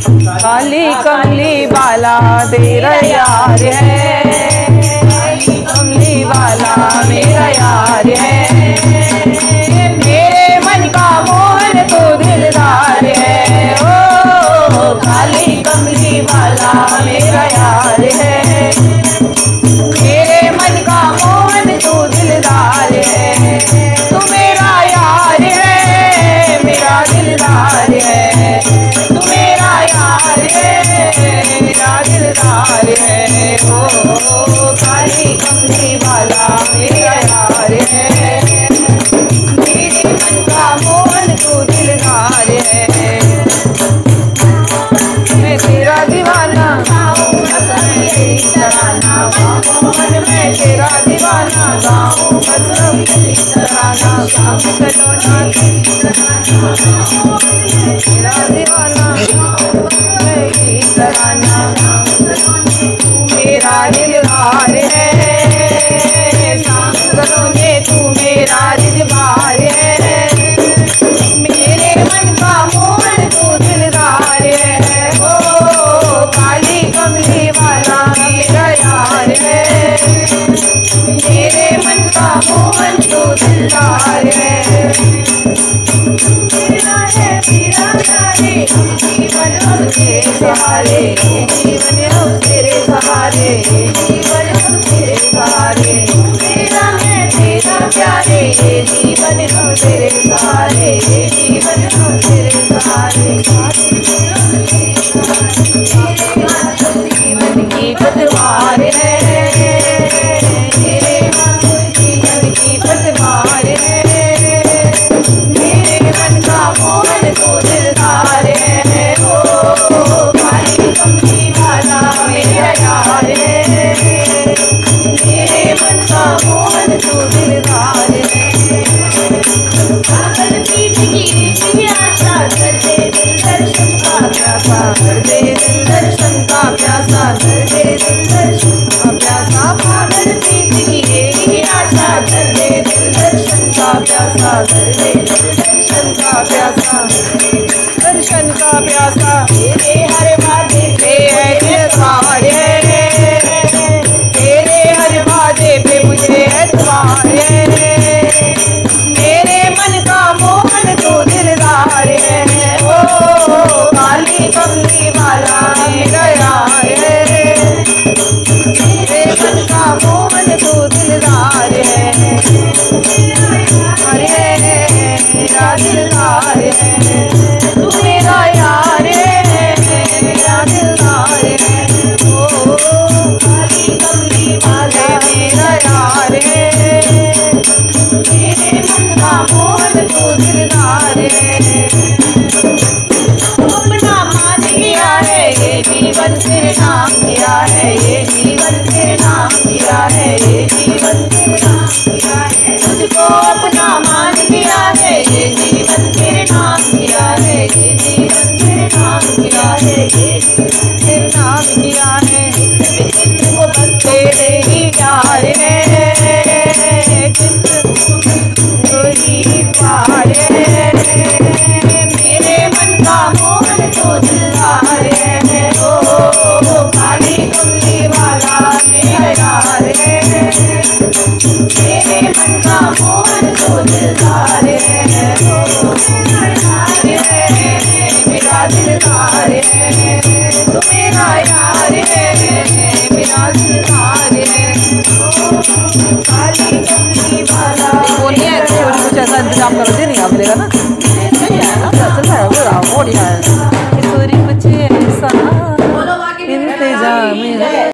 काली कमली वाला तेरा यार है, काली कमली वाला मेरा यार है। मेरे मन का मोहन तो दिलदार है, ओ काली कमली वाला मेरा यार है। मेरे मन का मोहन तो दिलदार है, तू मेरा यार है, मेरा दिलदार है। तू मेरा यार है, मेरा दिलदार है। ओ काली कमली वाला मेरा यार है, मेरे मन का मोहन तो दिलदार है। मैं तेरा दीवाना मोहन, मैं तेरा दीवाना गाऊं मतलब तराना, तेरा दीवाना मैं तराना। तू मेरा दिलदार है, सांगरों तू मेरा दिलदार है। मेरे मन का मोहन तू दिलदार है, ओ काली कमली वाला मेरा यार है। मेरे मन का मोहन तो दिलदार है, तेरा है तेरा प्यारे जीवन हम तेरे सहारे, जीवन हम तेरे सहारे, जीवन हम तेरे सहारे। तेरा है तेरा प्यारे जीवन हम तेरे सहारे, जीवन हम तेरे सहारे। जीवन की पतवार है, मेरे जीवन की पतवार है। मेरे मन का मोहन तो दिलदार है, ओ काली कमली वाला मेरा यार है। मेरे मन का मोहन तो दिलदार है। पागल पीठ की आशा कर दे दिल दर्शन का प्यासा, कर दे दिल दर्शन का प्यासा, कर दे दिल दर्शन का प्यासा। पागल पीठ की आशा कर दे दिल दर्शन का प्यासा, कर दे दिल दर्शन का प्यासा, दर्शन का प्यासा। तेरे हर वादे पे एतबार है, तेरे हर वादे पे मुझे एतबार है। मेरे मन का मोहन तो दिलदार है, ओ काली कमली वाला मेरा यार है। मेरे मन का मोहन तो दिलदार है, अरे मेरा दिलदार है। तू मेरा यार है, मेरा दिलदार है, ओ काली कमली वाला मेरा यार है। मेरे मन का मोहन तो दिलदार है। अपना मान लिया है ये जीवन तेरे नाम किया है, ये जीवन तेरे नाम किया है, ये जीवन तेरे नाम किया है। तुझको अपना मान लिया है ये जीवन तेरे नाम किया है, ये जीवन तेरे नाम किया है, ये जीवन तेरे नाम किया है। चित्र को बस तेरे ही प्यार है, चित्र को ही प्यार है। मेरे मन का मोहन तो दिलदार है, ओ काली कमली वाला मेरा यार है। मेरे मन का मोहन तो दिलदार है, ओ मेरा दिलदार है। तू मेरा यार है, मेरा दिलदार है, ओ काली कमली वाला। वो नहीं है कुछ ऐसा इंतजाम कर दे नहीं आप लेगा ना, सही है ना, चल रहा है वो बढ़िया है।